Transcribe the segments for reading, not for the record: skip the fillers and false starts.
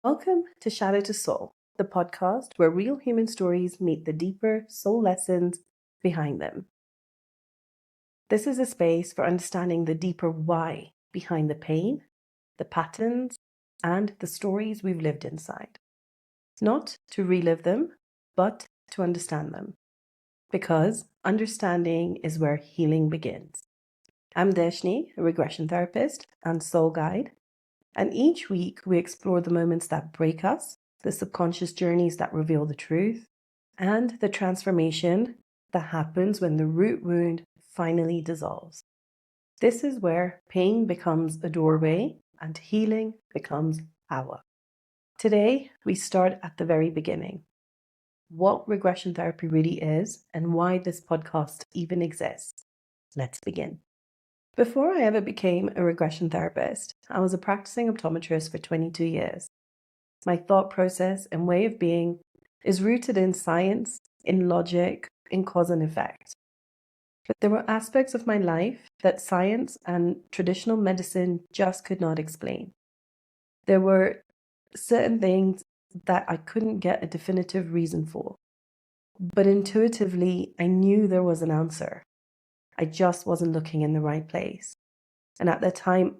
Welcome to Shadow to Soul, the podcast where real human stories meet the deeper soul lessons behind them. This is a space for understanding the deeper why behind the pain, the patterns, and the stories we've lived inside. Not to relive them, but to understand them. Because understanding is where healing begins. I'm Deshni, a regression therapist and soul guide. And each week we explore the moments that break us, the subconscious journeys that reveal the truth, and the transformation that happens when the root wound finally dissolves. This is where pain becomes a doorway and healing becomes power. Today, we start at the very beginning. What regression therapy really is and why this podcast even exists. Let's begin. Before I ever became a regression therapist, I was a practicing optometrist for 22 years. My thought process and way of being is rooted in science, in logic, in cause and effect. But there were aspects of my life that science and traditional medicine just could not explain. There were certain things that I couldn't get a definitive reason for. But intuitively, I knew there was an answer. I just wasn't looking in the right place. And at that time,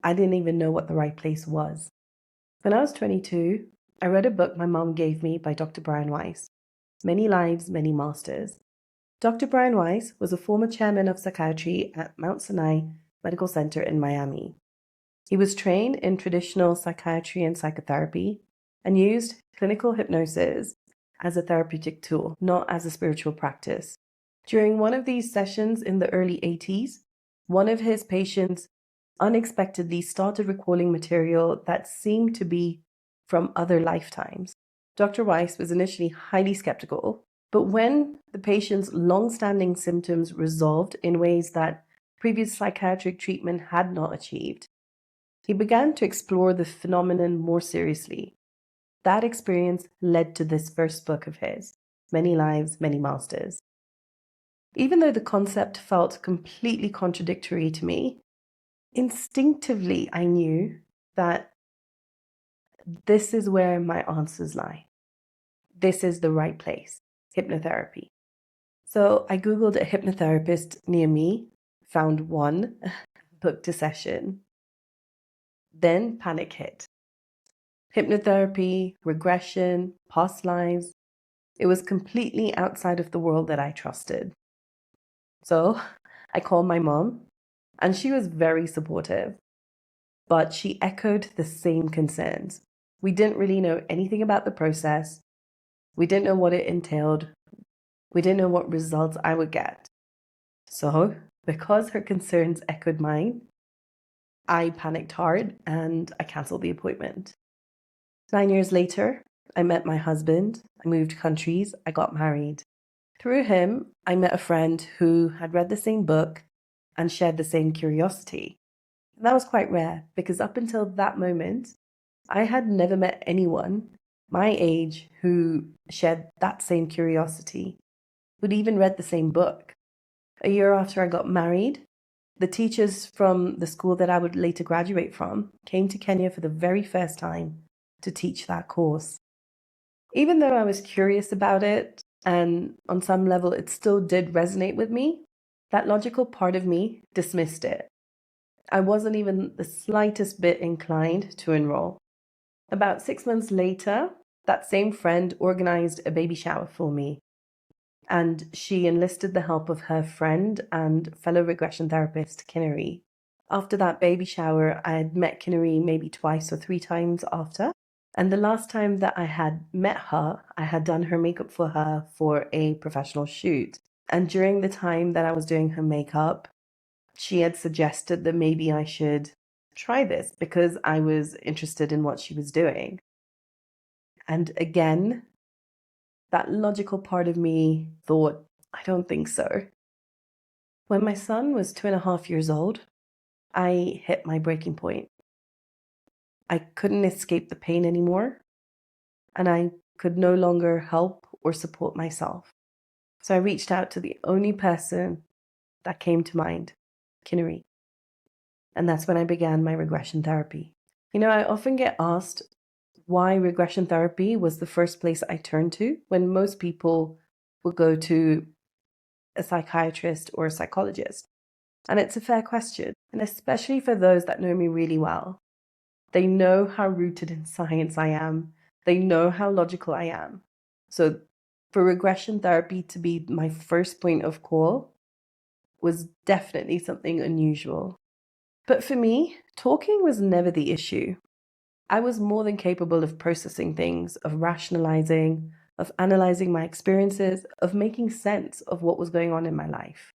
I didn't even know what the right place was. When I was 22, I read a book my mom gave me by Dr. Brian Weiss, Many Lives, Many Masters. Dr. Brian Weiss was a former chairman of psychiatry at Mount Sinai Medical Center in Miami. He was trained in traditional psychiatry and psychotherapy and used clinical hypnosis as a therapeutic tool, not as a spiritual practice. During one of these sessions in the early 80s, one of his patients unexpectedly started recalling material that seemed to be from other lifetimes. Dr. Weiss was initially highly skeptical, but when the patient's long-standing symptoms resolved in ways that previous psychiatric treatment had not achieved, he began to explore the phenomenon more seriously. That experience led to this first book of his, Many Lives, Many Masters. Even though the concept felt completely contradictory to me, instinctively I knew that this is where my answers lie. This is the right place, hypnotherapy. So I Googled a hypnotherapist near me, found one, booked a session. Then panic hit. Hypnotherapy, regression, past lives. It was completely outside of the world that I trusted. So I called my mom, and she was very supportive, but she echoed the same concerns. We didn't really know anything about the process. We didn't know what it entailed. We didn't know what results I would get. So, because her concerns echoed mine, I panicked hard and I canceled the appointment. 9 years later, I met my husband, I moved countries, I got married. Through him, I met a friend who had read the same book and shared the same curiosity. And that was quite rare because up until that moment, I had never met anyone my age who shared that same curiosity, who'd even read the same book. A year after I got married, the teachers from the school that I would later graduate from came to Kenya for the very first time to teach that course. Even though I was curious about it, and on some level it still did resonate with me, that logical part of me dismissed it. I wasn't even the slightest bit inclined to enroll. About 6 months later, that same friend organized a baby shower for me, and she enlisted the help of her friend and fellow regression therapist, Kinnary. After that baby shower, I had met Kinnary maybe twice or 3 times after. And the last time that I had met her, I had done her makeup for her for a professional shoot. And during the time that I was doing her makeup, she had suggested that maybe I should try this because I was interested in what she was doing. And again, that logical part of me thought, I don't think so. When my son was 2.5 years old, I hit my breaking point. I couldn't escape the pain anymore, and I could no longer help or support myself. So I reached out to the only person that came to mind, Kinnary. And that's when I began my regression therapy. I often get asked, why regression therapy was the first place I turned to when most people would go to a psychiatrist or a psychologist. And it's a fair question, and especially for those that know me really well. They know how rooted in science I am. They know how logical I am. So for regression therapy to be my first point of call was definitely something unusual. But for me, talking was never the issue. I was more than capable of processing things, of rationalizing, of analyzing my experiences, of making sense of what was going on in my life.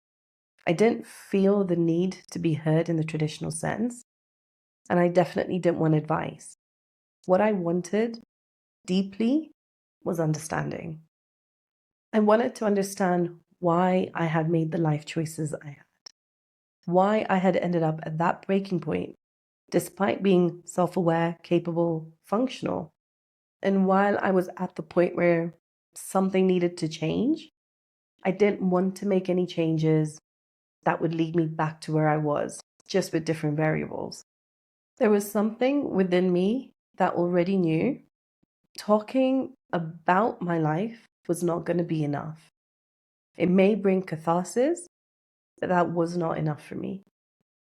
I didn't feel the need to be heard in the traditional sense, and I definitely didn't want advice. What I wanted deeply was understanding. I wanted to understand why I had made the life choices I had, why I had ended up at that breaking point, despite being self aware, capable, functional. And while I was at the point where something needed to change, I didn't want to make any changes that would lead me back to where I was, just with different variables. There was something within me that already knew talking about my life was not going to be enough. It may bring catharsis, but that was not enough for me.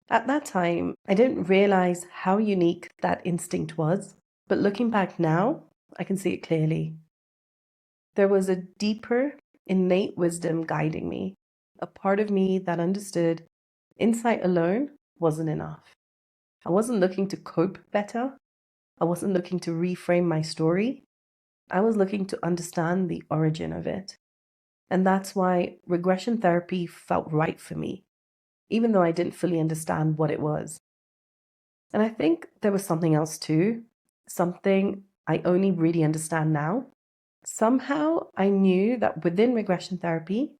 At that time, I didn't realize how unique that instinct was, but looking back now, I can see it clearly. There was a deeper, innate wisdom guiding me, a part of me that understood insight alone wasn't enough. I wasn't looking to cope better. I wasn't looking to reframe my story. I was looking to understand the origin of it. And that's why regression therapy felt right for me, even though I didn't fully understand what it was. And I think there was something else too, something I only really understand now. Somehow I knew that within regression therapy,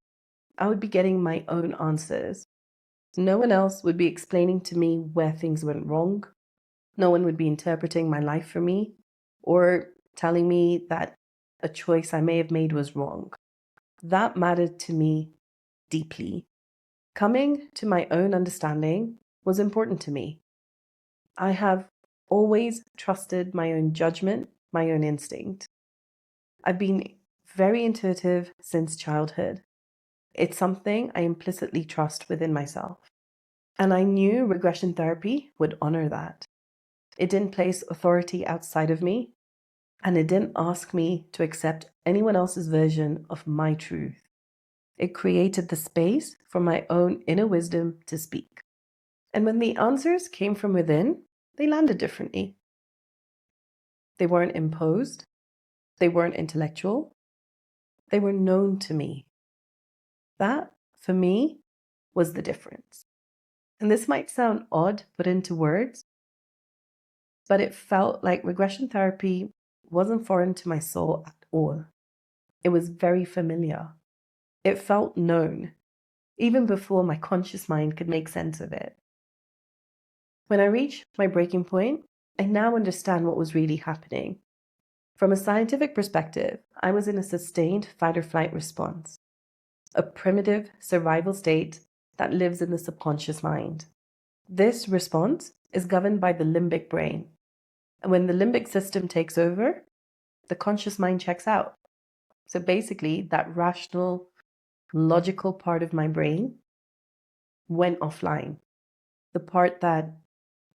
I would be getting my own answers. No one else would be explaining to me where things went wrong. No one would be interpreting my life for me or telling me that a choice I may have made was wrong. That mattered to me deeply. Coming to my own understanding was important to me. I have always trusted my own judgment, my own instinct. I've been very intuitive since childhood. It's something I implicitly trust within myself. And I knew regression therapy would honor that. It didn't place authority outside of me, and it didn't ask me to accept anyone else's version of my truth. It created the space for my own inner wisdom to speak. And when the answers came from within, they landed differently. They weren't imposed, they weren't intellectual, they were known to me. That, for me, was the difference. And this might sound odd put into words, but it felt like regression therapy wasn't foreign to my soul at all. It was very familiar. It felt known, even before my conscious mind could make sense of it. When I reached my breaking point, I now understand what was really happening. From a scientific perspective, I was in a sustained fight or flight response, a primitive survival state that lives in the subconscious mind. This response is governed by the limbic brain. And when the limbic system takes over, the conscious mind checks out. So basically, that rational, logical part of my brain went offline. The part that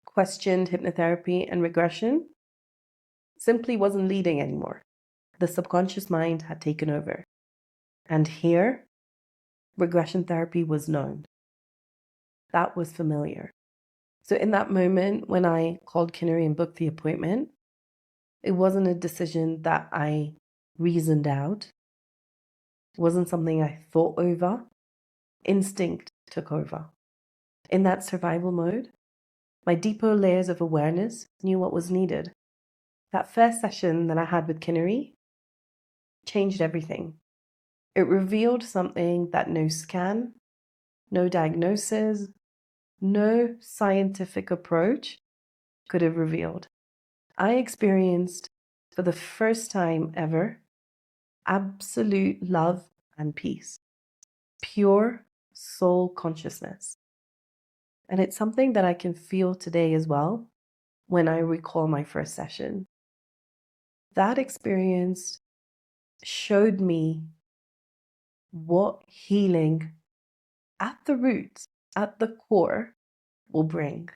questioned hypnotherapy and regression simply wasn't leading anymore. The subconscious mind had taken over. And here, regression therapy was known. That was familiar. So in that moment, when I called Kinnery and booked the appointment, it wasn't a decision that I reasoned out. It wasn't something I thought over. Instinct took over. In that survival mode, my deeper layers of awareness knew what was needed. That first session that I had with Kinnery changed everything. It revealed something that no scan, no diagnosis, no scientific approach could have revealed. I experienced, for the first time ever, absolute love and peace, pure soul consciousness. And it's something that I can feel today as well when I recall my first session. That experience showed me what healing at the roots, at the core, will bring.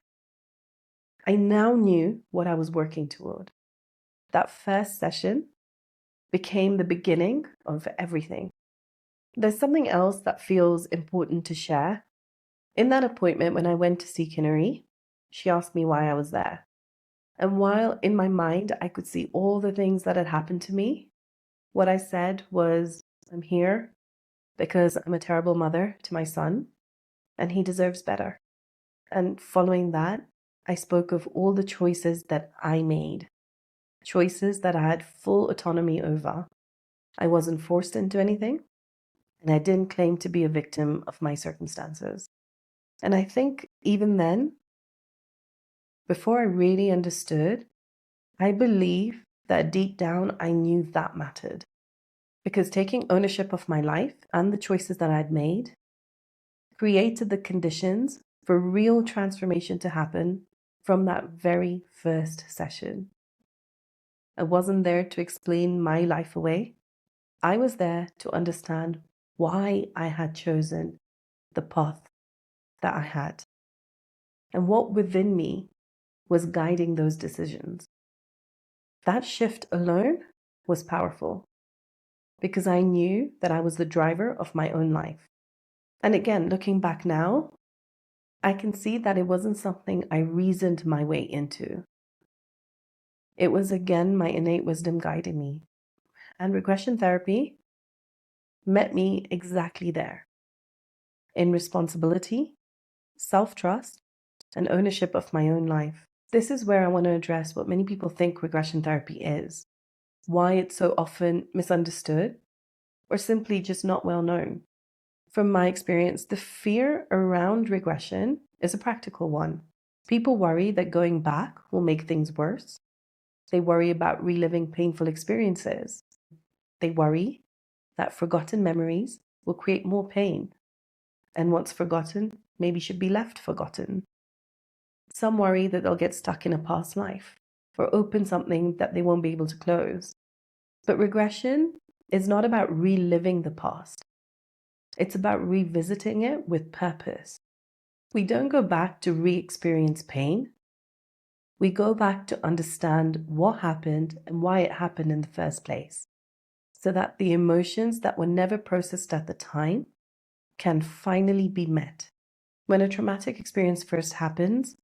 I now knew what I was working toward. That first session became the beginning of everything. There's something else that feels important to share. In that appointment, when I went to see Kinnari, she asked me why I was there. And while in my mind I could see all the things that had happened to me, what I said was, I'm here because I'm a terrible mother to my son, and he deserves better. And following that, I spoke of all the choices that I made, choices that I had full autonomy over. I wasn't forced into anything, and I didn't claim to be a victim of my circumstances. And I think even then, before I really understood, I believe that deep down I knew that mattered. Because taking ownership of my life and the choices that I'd made created the conditions for real transformation to happen from that very first session. I wasn't there to explain my life away. I was there to understand why I had chosen the path that I had and what within me was guiding those decisions. That shift alone was powerful because I knew that I was the driver of my own life. And again, looking back now, I can see that it wasn't something I reasoned my way into. It was again my innate wisdom guiding me. And regression therapy met me exactly there, in responsibility, self-trust, and ownership of my own life. This is where I want to address what many people think regression therapy is, why it's so often misunderstood, or simply just not well known. From my experience, the fear around regression is a practical one. People worry that going back will make things worse. They worry about reliving painful experiences. They worry that forgotten memories will create more pain, and what's forgotten maybe should be left forgotten. Some worry that they'll get stuck in a past life or open something that they won't be able to close. But regression is not about reliving the past. It's about revisiting it with purpose. We don't go back to re-experience pain. We go back to understand what happened and why it happened in the first place, so that the emotions that were never processed at the time can finally be met. When a traumatic experience first happens,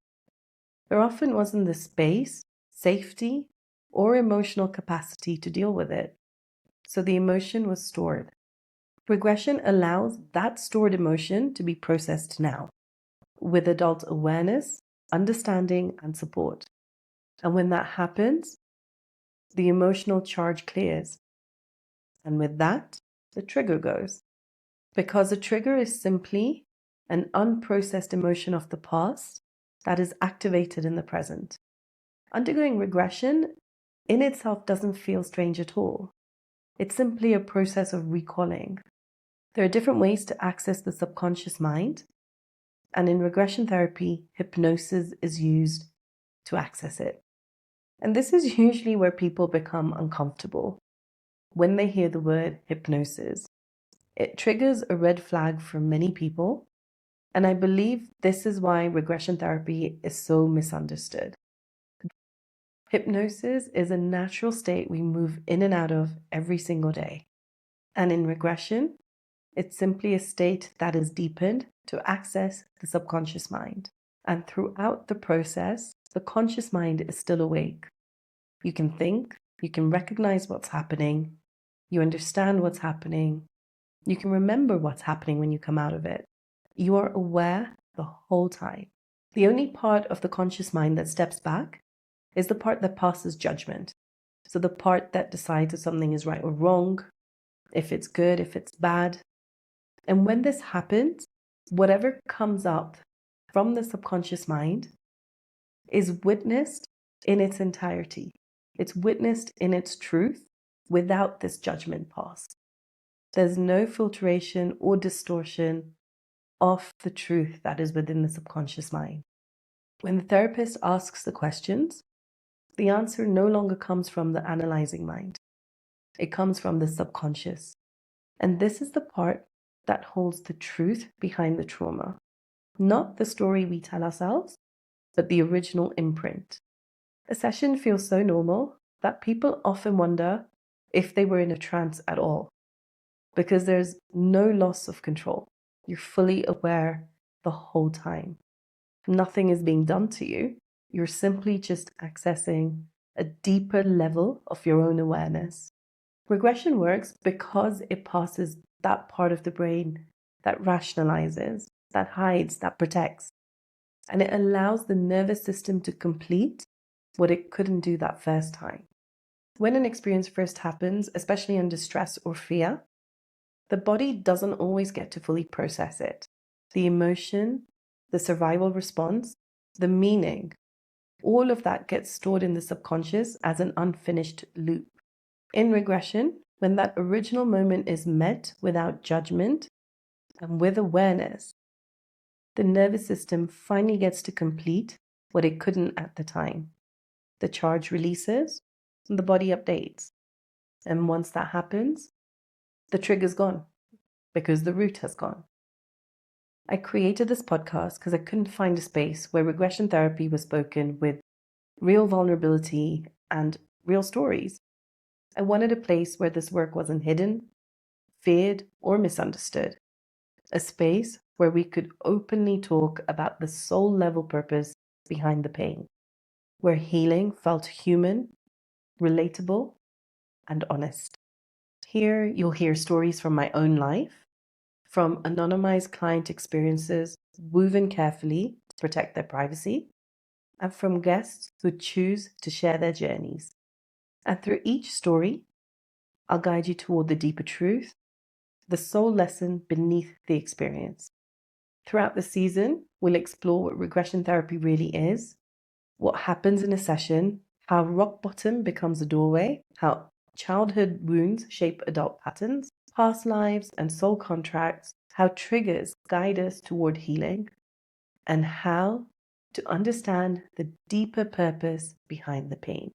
there often wasn't the space, safety, or emotional capacity to deal with it. So the emotion was stored. Regression allows that stored emotion to be processed now, with adult awareness, understanding, and support. And when that happens, the emotional charge clears. And with that, the trigger goes. Because a trigger is simply an unprocessed emotion of the past that is activated in the present. Undergoing regression in itself doesn't feel strange at all. It's simply a process of recalling. There are different ways to access the subconscious mind, and in regression therapy, hypnosis is used to access it. And this is usually where people become uncomfortable when they hear the word hypnosis. It triggers a red flag for many people, and I believe this is why regression therapy is so misunderstood. Hypnosis is a natural state we move in and out of every single day. And in regression, it's simply a state that is deepened to access the subconscious mind. And throughout the process, the conscious mind is still awake. You can think, you can recognize what's happening, you understand what's happening, you can remember what's happening when you come out of it. You are aware the whole time. The only part of the conscious mind that steps back is the part that passes judgment. So the part that decides if something is right or wrong, if it's good, if it's bad. And when this happens, whatever comes up from the subconscious mind is witnessed in its entirety. It's witnessed in its truth without this judgment pass. There's no filtration or distortion of the truth that is within the subconscious mind. When the therapist asks the questions, The answer no longer comes from the analyzing mind. It comes from the subconscious. And this is the part that holds the truth behind the trauma. Not the story we tell ourselves, but the original imprint. A session feels so normal that people often wonder if they were in a trance at all, because there's no loss of control. You're fully aware the whole time. Nothing is being done to you. You're simply just accessing a deeper level of your own awareness. Regression works because it passes that part of the brain that rationalizes, that hides, that protects. And it allows the nervous system to complete what it couldn't do that first time. When an experience first happens, especially under stress or fear, the body doesn't always get to fully process it. The emotion, the survival response, the meaning, all of that gets stored in the subconscious as an unfinished loop. In regression, when that original moment is met without judgment and with awareness, the nervous system finally gets to complete what it couldn't at the time. The charge releases, and the body updates. And once that happens, the trigger's gone because the root has gone. I created this podcast because I couldn't find a space where regression therapy was spoken with real vulnerability and real stories. I wanted a place where this work wasn't hidden, feared, or misunderstood. A space where we could openly talk about the soul level purpose behind the pain, where healing felt human, relatable, and honest. Here, you'll hear stories from my own life, from anonymized client experiences woven carefully to protect their privacy, and from guests who choose to share their journeys. And through each story, I'll guide you toward the deeper truth, the soul lesson beneath the experience. Throughout the season, we'll explore what regression therapy really is, what happens in a session, how rock bottom becomes a doorway, how childhood wounds shape adult patterns, past lives and soul contracts, how triggers guide us toward healing, and how to understand the deeper purpose behind the pain.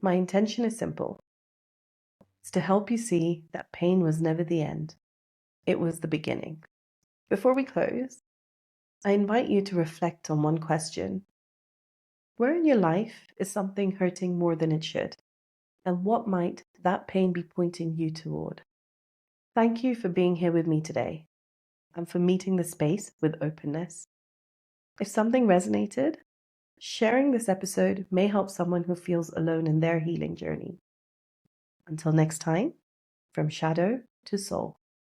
My intention is simple. It's to help you see that pain was never the end. It was the beginning. Before we close, I invite you to reflect on one question. Where in your life is something hurting more than it should? And what might that pain be pointing you toward? Thank you for being here with me today and for meeting the space with openness. If something resonated, sharing this episode may help someone who feels alone in their healing journey. Until next time, from shadow to soul.